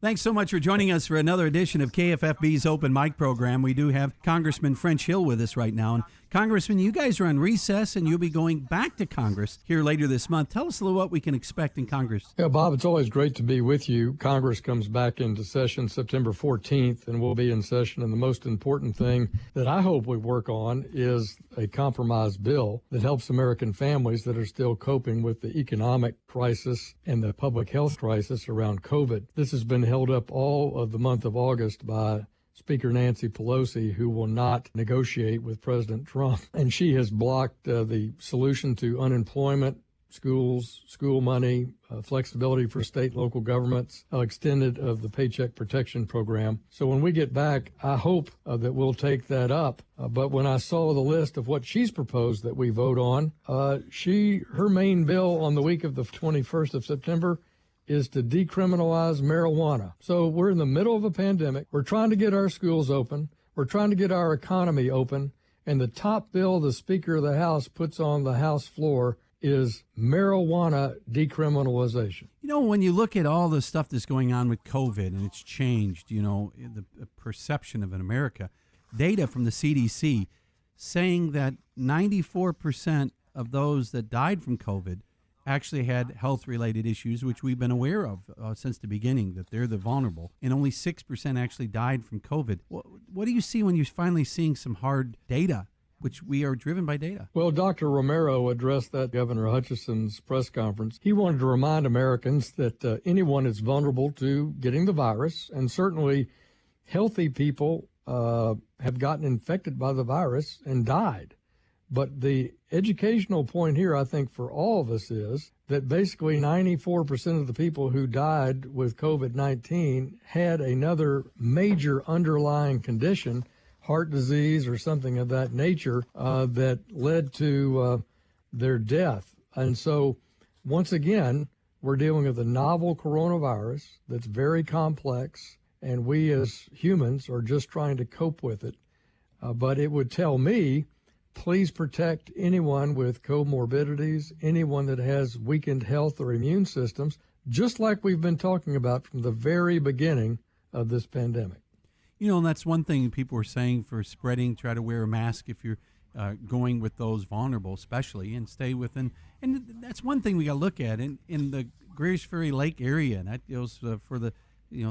Thanks so much for joining us for another edition of KFFB's Open Mic program. We do have Congressman French Hill with us right now. And Congressman, you guys are on recess and you'll be going back to Congress here later this month. Tell us a little what we can expect in Congress. Yeah, Bob, it's always great to be with you. Congress comes back into session September 14th, and we'll be in session. And the most important thing that I hope we work on is a compromise bill that helps American families that are still coping with the economic crisis and the public health crisis around COVID. This has been held up all of the month of August by Speaker Nancy Pelosi, who will not negotiate with President Trump. And she has blocked the solution to unemployment, schools, school money, flexibility for state and local governments, extended of the Paycheck Protection Program. So when we get back, I hope that we'll take that up. But when I saw the list of what she's proposed that we vote on, her main bill on the week of the 21st of September is to decriminalize marijuana. So we're in the middle of a pandemic. We're trying to get our schools open. We're trying to get our economy open. And the top bill the Speaker of the House puts on the House floor is marijuana decriminalization. You know, when you look at all the stuff that's going on with COVID and it's changed, you know, the perception of America, data from the CDC saying that 94% of those that died from COVID actually had health-related issues, which we've been aware of since the beginning, that they're the vulnerable, and only 6% actually died from COVID. What do you see when you're finally seeing some hard data, which we are driven by data? Well, Dr. Romero addressed that at Governor Hutchinson's press conference. He wanted to remind Americans that anyone is vulnerable to getting the virus, and certainly healthy people have gotten infected by the virus and died. But the educational point here, I think, for all of us is that basically 94% of the people who died with COVID-19 had another major underlying condition, heart disease or something of that nature, that led to their death. And so, once again, we're dealing with a novel coronavirus that's very complex, and we as humans are just trying to cope with it. But it would tell me, please protect anyone with comorbidities, anyone that has weakened health or immune systems, just like we've been talking about from the very beginning of this pandemic. You know, and that's one thing people are saying for spreading, try to wear a mask if you're going with those vulnerable, especially, and stay within. And that's one thing we got to look at in the Greers Ferry Lake area, and that goes for the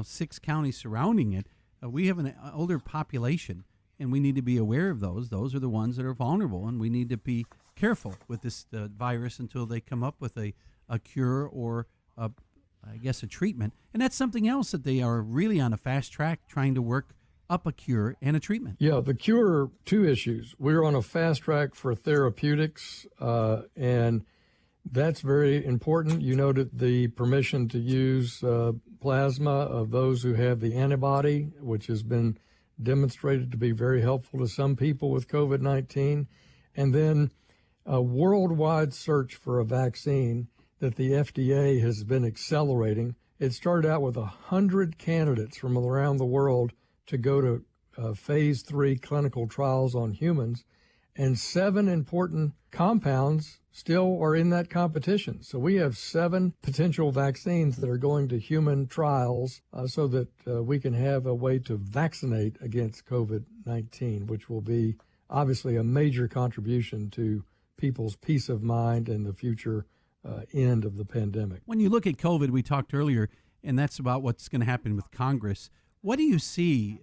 6 counties surrounding it. We have an older population, and we need to be aware of those. Those are the ones that are vulnerable, and we need to be careful with this virus until they come up with a cure or, a treatment. And that's something else that they are really on a fast track trying to work up a cure and a treatment. Yeah, the cure, 2 issues. We're on a fast track for therapeutics, and that's very important. You noted the permission to use plasma of those who have the antibody, which has been demonstrated to be very helpful to some people with COVID-19, and then a worldwide search for a vaccine that the FDA has been accelerating. It started out with 100 candidates from around the world to go to phase 3 clinical trials on humans, and 7 important compounds still are in that competition. So we have 7 potential vaccines that are going to human trials so that we can have a way to vaccinate against COVID-19, which will be obviously a major contribution to people's peace of mind and the future end of the pandemic. When you look at COVID, we talked earlier, and that's about what's going to happen with Congress. What do you see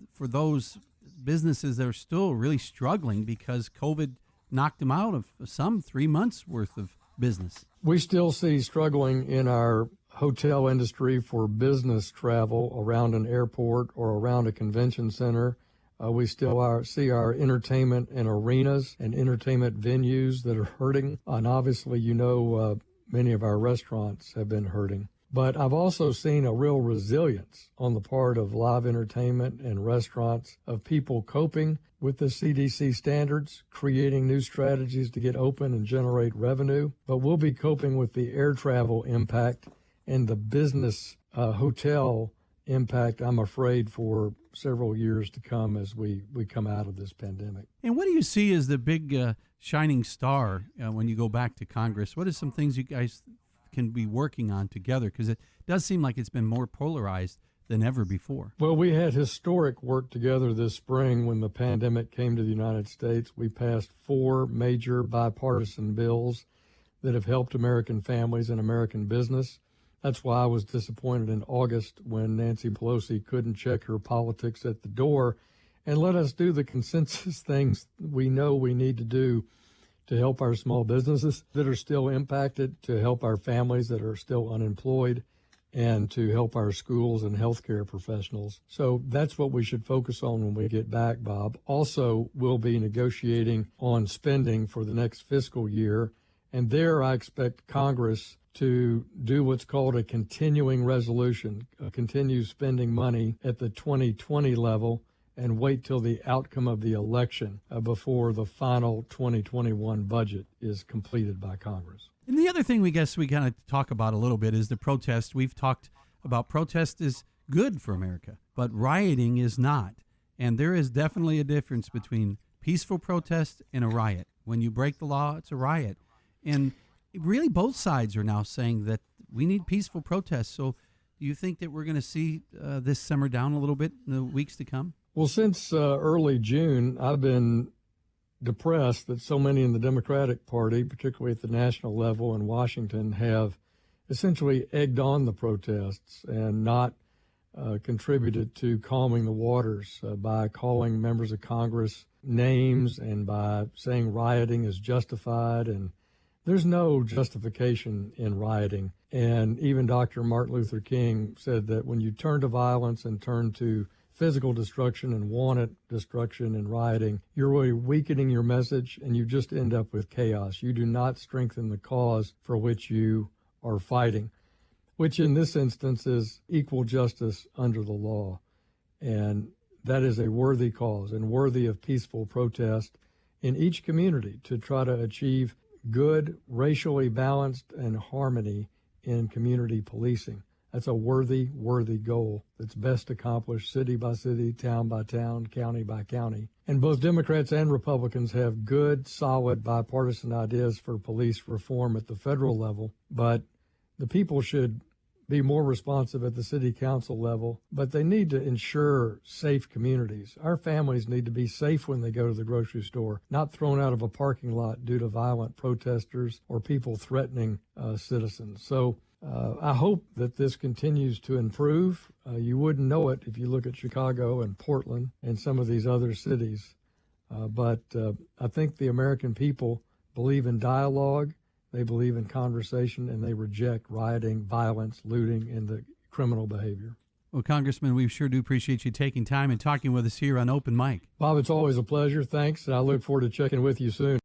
for those businesses that are still really struggling because COVID knocked them out of some 3 months worth of business? We still see struggling in our hotel industry for business travel around an airport or around a convention center. We still see our entertainment and arenas and entertainment venues that are hurting. And obviously, many of our restaurants have been hurting. But I've also seen a real resilience on the part of live entertainment and restaurants of people coping with the CDC standards, creating new strategies to get open and generate revenue. But we'll be coping with the air travel impact and the business hotel impact, I'm afraid, for several years to come as we come out of this pandemic. And what do you see as the big shining star when you go back to Congress? What are some things you guys can be working on together? Because it does seem like it's been more polarized than ever before. Well, we had historic work together this spring when the pandemic came to the United States. We passed 4 major bipartisan bills that have helped American families and American business. That's why I was disappointed in August when Nancy Pelosi couldn't check her politics at the door and let us do the consensus things we know we need to do to help our small businesses that are still impacted, to help our families that are still unemployed, and to help our schools and healthcare professionals. So that's what we should focus on when we get back, Bob. Also, we'll be negotiating on spending for the next fiscal year, and there I expect Congress to do what's called a continuing resolution, continue spending money at the 2020 level and wait till the outcome of the election before the final 2021 budget is completed by Congress. And the other thing we got to talk about a little bit is the protest. We've talked about protest is good for America, but rioting is not. And there is definitely a difference between peaceful protest and a riot. When you break the law, it's a riot. And really both sides are now saying that we need peaceful protests. So do you think that we're going to see this simmer down a little bit in the weeks to come? Well, since early June, I've been depressed that so many in the Democratic Party, particularly at the national level in Washington, have essentially egged on the protests and not contributed to calming the waters by calling members of Congress names and by saying rioting is justified. And there's no justification in rioting. And even Dr. Martin Luther King said that when you turn to violence and turn to physical destruction and wanted destruction and rioting, you're really weakening your message and you just end up with chaos. You do not strengthen the cause for which you are fighting, which in this instance is equal justice under the law. And that is a worthy cause and worthy of peaceful protest in each community to try to achieve good, racially balanced and harmony in community policing. That's a worthy goal that's best accomplished city by city, town by town, county by county. And both Democrats and Republicans have good, solid, bipartisan ideas for police reform at the federal level, but the people should be more responsive at the city council level, but they need to ensure safe communities. Our families need to be safe when they go to the grocery store, not thrown out of a parking lot due to violent protesters or people threatening citizens. So I hope that this continues to improve. You wouldn't know it if you look at Chicago and Portland and some of these other cities. But I think the American people believe in dialogue, they believe in conversation, and they reject rioting, violence, looting, and the criminal behavior. Well, Congressman, we sure do appreciate you taking time and talking with us here on Open Mic. Bob, it's always a pleasure. Thanks. And I look forward to checking with you soon.